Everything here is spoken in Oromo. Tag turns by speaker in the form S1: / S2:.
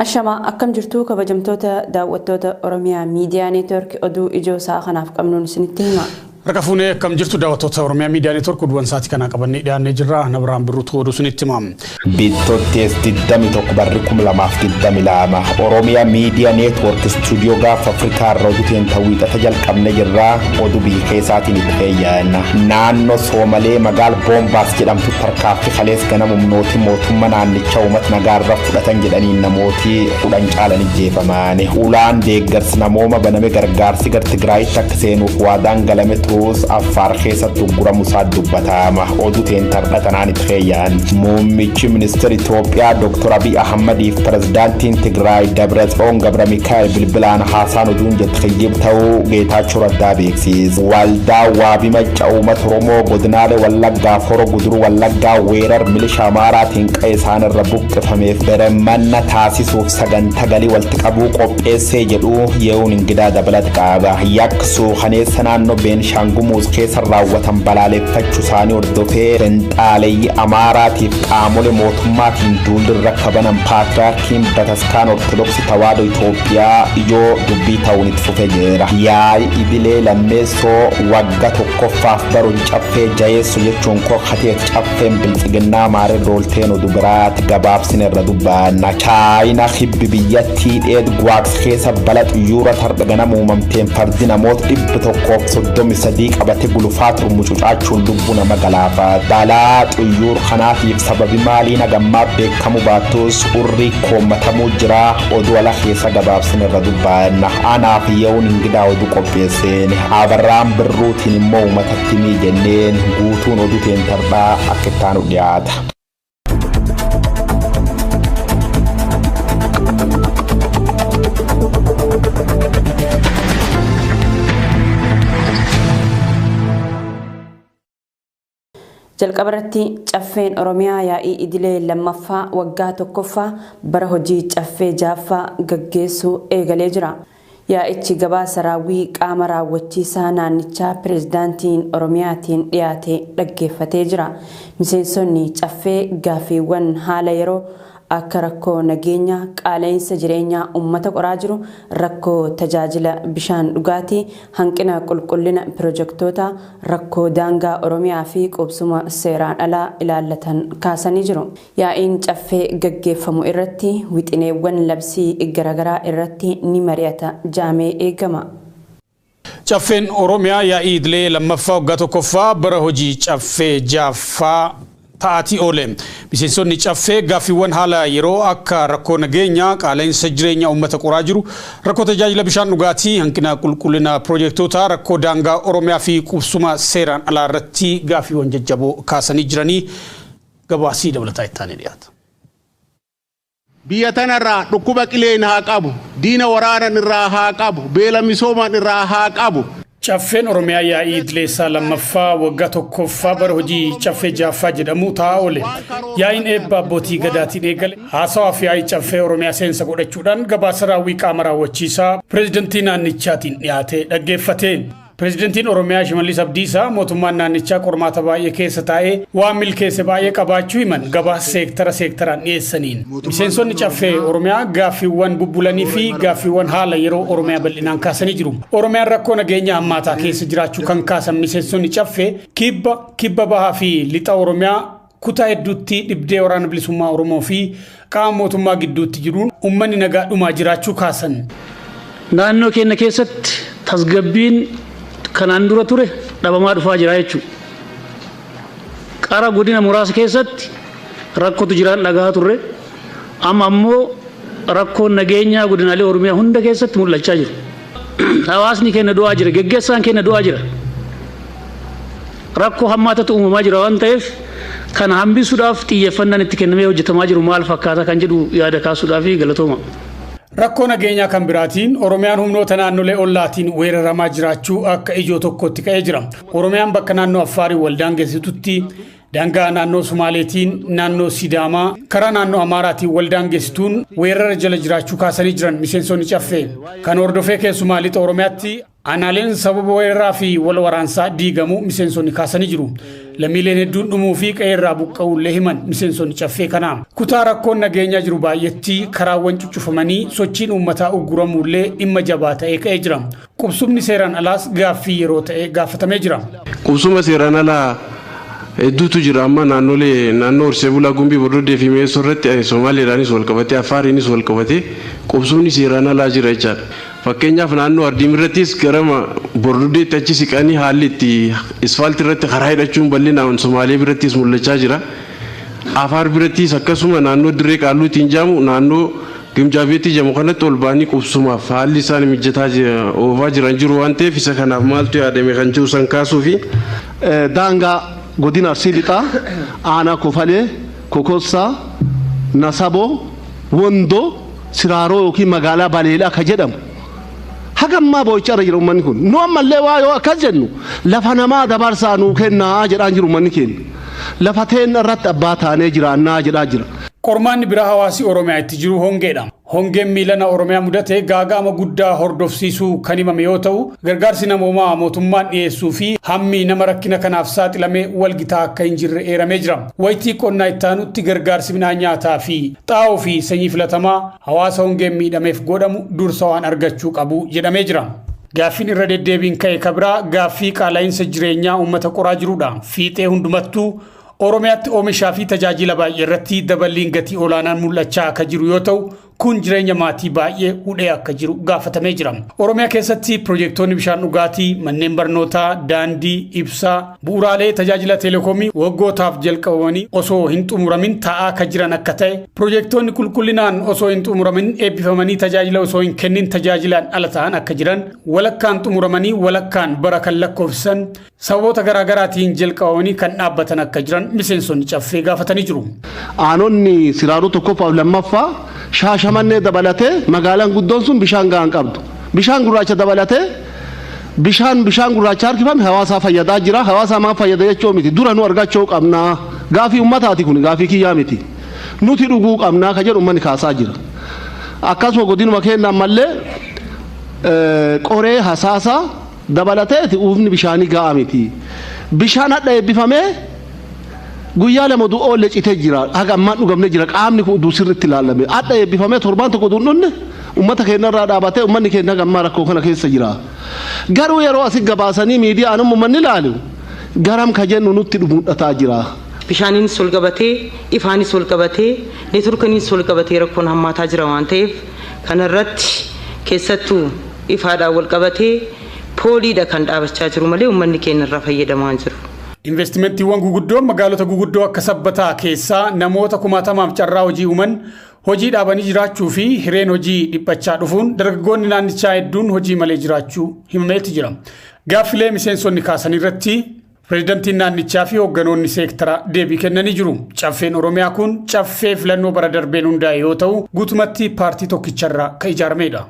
S1: Ashama akkam jirtu kabajamtoota daawwattoota Oromiyaa Miidiyaa Neetwork oduu ijoo isaa kanaaf qabnuun isinitti hima.
S2: Rakkafuunee akkam jirtu daawwattoota Oromiyaa Miidiyaa Neetwork oduuwwan sa'aatii kana qabannee dhiyaannee jirra. Nabiraan Birruutu oduu isinitti hima.
S3: Bittootees 21 barri 2022 Oromiyaa Miidiyaa Neetwork Stuudiyoo Gaafa Afrikaa irraa oduutiin tawwiixata jalqabne jirra. Oduu biyya keessaatiin itti fayyadamna. Naannoo Soomalee magaala Boombaas jedhamtu tarkaanfii kalees ganama humnooti mootummaa naannicha uummata nagaarra fudhatan jedhanii namooti 10 caalan ajjeefaman. Ulaan deeggarsi namooma baname gargaarsi gar Tigraayitti akka seenuuf waadaan galame Affaar keessatti guramu isaa dubbatama. Oduutiin tardhatanaan itti fayyadaman. Muummichi ministeera Itoophiyaa Dr. Abiy Ahmadiif pirezidaantiin Tigraay Dabratsiyoon Gabra Mikaa'el bilbilaan haasaan oduun jettiqiyyib ta'uu Geetaachoo Raddaa beeksise. Waldaa waabii macca uummata Oromoo godinaalee Wallaggaa Horo Guduruu Wallaggaa weerar milishaa Amaaraatiin qe'ee isaanirra buqqifameef birmanna taasisuuf sagantaa galii walitti qabuu qopheessee jedhu ye'uun ingidaa dabalata qaba. Yakkisuu kaneessa naannoo Beenishaangul Gumuz keessa raawwatan balaaleffachuu isaanii hordofee fenxaaleeyyii Amaaraatiif qaamolee mootummaatiin duulirra kabanan paatriyaarkiin Bataskaan Ortodoksii Tawaahidoo Itoophiyaa ijoo dubbii ta'uun itti fufee jira. Yaa'ii idilee lammeessoo waggaa tokkoffaaf baruun caffee jayeessu jechuun korkatee caffeen bilxiginnaa maaree roolteen oduu biraatti gabaabsine irra dubbanna. Chaayinaa hibbi biyyattii dheed Gwaaks keessa bala xiyyoora tarda ganama uumamteen fardi namoota 133 qabate gulufaa turmucucaachuun lubbuu nama galaafa. Balaa xiyyoor kanaatiif sababi maalii nagammaa beekamu baattus urrii koommatamuu jira. Oduu ala keessa gabaabsine irra dubbanna. Anaaf ye'uun ingidaa oduu qopheesseen Abarraan Birruutiin immoo uummatatti ni jenneen guutuun oduu teentardhaa akka ittaanu dhiyaata.
S1: jalqabarratti caffeen Oromiyaa yaa'ii idilee lammaffaa waggaa tokkoffaa bara hojii caffee jaaffaa gaggeessuu eegalee jira. Yaa'ichi gabaasa raawwii qaama raawwachiisaa naannichaa pirezidaantiin Oromiyaatiin dhiyaate dhaggeeffatee jira. Miseensonni caffee gaaffiiwwan haala yeroo akka rakkoo nageenya qaala'insa jireenyaa uummata qoraa jiru, rakkoo tajaajila bishaan dhugaatii, hanqina qulqullina pirojektoota, rakkoo daangaa Oromiyaa fi qubsuma seeraan alaa ilaallatan kaasanii jiru. Yaa'iin caffee gaggeeffamu irratti wixineewwan labsii garaagaraa irratti ni mari'ata jaamee eegama.
S2: Caffeen Oromiyaa yaa'ii idilee lammaffaa waggaa tokkoffaa bara hojii caffee jaaffaa taati oole. Miseensonni caffee gaaffiiwwan haala yeroo akka rakkoo nageenyaa qaala'insa jireenyaa uummata qoraa jiru, rakkoo tajaajila bishaan dhugaatii, hanqina qulqullina pirojektoota, rakkoo daangaa Oromiyaa fi qubsuma seeraan alaa irratti gaaffiiwwan jajjaboo kaasanii jiranii gabaasii dabalataa ittaanee dhiyaata.
S4: Biyya tanarraa dhukkuba qileen haa qabu, diina waraanan irraa haa qabu, beela misooman irraa haa qabu.
S2: Caffeen Oromiyaa yaa'ii idilee lammaffaa waggaa tokkoffaa bara hojii caffee jaaffaa jedhamu taa'aa oole. Yaa'iin eebba abbootii gadaatiin eegale haasawaa fi yaa'ii caffee Oromiyaa seensa godhachuudhaan gabaasa raawwii qaama raawwachiisaa pirezidantii naannichaatiin dhiyaate dhaggeeffate. Pirezidantiin Oromiyaa Shimallis Abdiisaa mootummaan naannichaa qormaata baay'ee keessa taa'ee waan milkeesse baay'ee qabaachuu himan gabaasa seektaraan dhiyeessaniin. Miseensonni caffee Oromiyaa gaaffiiwwan bubbulanii fi gaaffiiwwan haala yeroo Oromiyaa bal'inaan kaasanii jiru. Oromiyaan rakkoo nageenya hammaataa keessa jiraachuu kan kaasan miseensonni caffee kibba bahaa fi lixa Oromiyaa kutaa hedduutti dhibdee waraana bilisummaa Oromoo fi qaama mootummaa gidduutti jiruun uummanni nagaa dhumaa jiraachuu kaasan.
S5: Naannoo keenya keessatti tasgabbiin kanaan dura ture dhabamaa dhufaa jira jechuudha. Qara godina muraasa keessatti rakkootu jiraan dhagaa turre, amma ammoo rakkoon nageenyaa godinaalee Oromiyaa hunda keessatti mul'achaa jira. Hawaasni keenya du'aa jira, geggeessaan keenya du'aa jira. Rakkoo hammaatatu uumamaa jira waan ta'eef kana hambisuudhaaf xiyyeeffannaan itti kennamee hojjetamaa jiru maal fakkaata kan jedhu yaada kaasuudhaaf galatooma.
S2: Rakkoo nageenyaa kan biraatiin Oromiyaan humnoota naannolee ollaatiin weeraramaa jiraachuu akka ijoo tokkotti ka'ee jira. Oromiyaan bakka naannoo Affaarii waldaangeessitutti, daangaa naannoo Sumaaleetiin, naannoo Sidaamaa, karaa naannoo Amaaraatiin waldaangeessituun weerara jala jiraachuu kaasanii jiran miseensonni caffee. Kan hordofee keessumaa lixa Oromiyaatti Aanaaleen sababa weeraraa fi wal waraansaa diigamuu miseensonni kaasanii jiru. Lammiileen hedduun dhumuu fi qe'eerraa buqqa'uullee himan miseensonni caffee kanaa. Kutaa rakkoon nageenyaa jiru baay'eetti karaawwan cuccufamanii sochiin uummataa ugguramuullee dhimma jabaa ta'ee ka'ee jira. Qubsumni seeraan alaas gaaffii yeroo ta'e gaafatamee jira.
S6: Qubsuma seeraan alaa hedduutu jira amma naannoo Horsee Bulaa Gumbii Bordoddee fi Meessoo irratti Somaaliidhaanis wal qabatee Affaariinis wal qabatee qubsumni seeraan alaa jira jechaadha. Fakkeenyaaf naannoo Ardiim irrattis garama Bordoddeetti achi siqanii haalli itti isfaaltii irratti karaa hidhachuun bal'inaan Somaalee birattis mul'achaa jira. Affaar birattis akkasuma naannoo Dirree Qaalluutiin jaamu naannoo Gimjaabeetti jamu kanatti ol ba'anii qubsumaaf haalli isaan mijataa oofaa jiran jiru waan ta'eef isa kanaaf maaltu yaadame kan jiru san kaasuu fi
S4: daangaa godina Arsii Lixaa aanaa Kofalee Kokossaa Nasaboo Wondoo Siraaroo yookiin magaalaa Baleelaa ka jedhamu hagammaa boo'icha irra jira uummanni kun nu ammallee waa yoo akkas jennu lafa namaa dabarsaa nuu kennaa jedhaan jiru uummanni keenya lafa teen irratti abbaa taanee jiraannaa jedhaa jira.
S2: Qormaanni biraa hawaasi Oromiyaa itti jiru hongeedha. Hongeen miilana Oromiyaa mudate gaaga'ama guddaa hordofsiisuu kan himame yoo ta'u gargaarsi namoomaa mootummaan dhiyeessuu fi hammi nama rakkina kanaaf saaxilamee walgitaa akka hin jirre eeramee jira. Wayitii qonnaa ittaanutti gargaarsi midhaan nyaataa fi xaa'oo fi sanyii filatamaa hawaasa hongeen miidhameef godhamu dursa waan argachuu qabu jedhamee jira. Gaaffiin irra deddeebiin ka'e kabraa gaaffii qaala'insa jireenyaa uummata qoraa jirudha. Fiixee hundumattuu Oromiyaatti oomishaa fi tajaajila baay'ee irratti daballiin gatii olaanaan mul'achaa akka jiru yoo ta'u kun jireenya maatii baay'ee hudhee akka jiru gaafatamee jira. Oromiyaa keessatti piroojeektoonni bishaan dhugaatii, manneen barnootaa, daandii, ibsaa, bu'uuraalee tajaajila teleekoomii waggootaaf jalqabamanii osoo hin xumuramin taa'aa akka jiran akka ta'e, piroojeektoonni qulqullinaan osoo hin xumuramin eebbifamanii tajaajila osoo hin kennin tajaajilaan ala ta'an akka jiran, walakkaan xumuramanii walakkaan bara kan lakkoofsisan sababoota garaagaraatiin jalqabamanii kan dhaabbatan akka jiran miseensonni caffee gaafatanii jiru.
S4: Aanonni Siraaroo tokkoffaaf lammaffaa Shaashamannee dabalatee magaalaan guddoon sun bishaan gahaan qabdu. Bishaan gurraacha dabalatee bishaan gurraacha harkifame hawaasaa fayyadaa jira. Hawaasaa maaf fayyada jechuu miti. Dura nu argachuu qabnaa. Gaafii uummataati kun gaafii kiyyaa miti. Nuti dhuguu qabnaa ka jedhu uummanni kaasaa jira. Akkasuma godinuma keenyaan mallee qoree hasaasaa dabalateeti uufni bishaanii gahaa miti. Bishaan hadha eebbifamee guyyaa lama oolle citee jira haga ammaan dhugamne jira qaamni kun sirriitti ilaalame hadha eebbifamee torbaan tokko dhunne uummata keenya irraa dhaabatee uummanni keenya gammaa rakkoo kana keessa jira. Garuu yeroo asii gabaasanii miidiyaan uummanni ilaalu garam ka jennu nutti mul'ataa jira.
S7: Bishaaniinis ol qabatee ifaanis ol qabatee neetworkiinis ol qabatee rakkoon hammaataa jira waan ta'eef kanarratti keessattuu ifaadhaan wal qabatee pooliidha kan dhaabachaa jiru malee uummanni keenya irraa fayyadamaa jiru.
S2: Investimentiiwwan guguddoon magaalota guguddoo akka Sabbataa keessaa namoota 10,000 carraa hojii uuman hojii dhaabanii jiraachuu fi hireen hojii dhiphachaa dhufuun dargaggoonni naannichaa hedduun hojii malee jiraachuu himameeti jira. Gaaffilee miseensonni kaasan irratti pireezidantiin naannichaa fi hoogganoonni seektara deebii kennanii jiru. Caffeen Oromiyaa kun caffee filannoo bara darbeen hundaa'e yoo ta'u guutumatti paartii tokkicharraa kan ijaaramedha.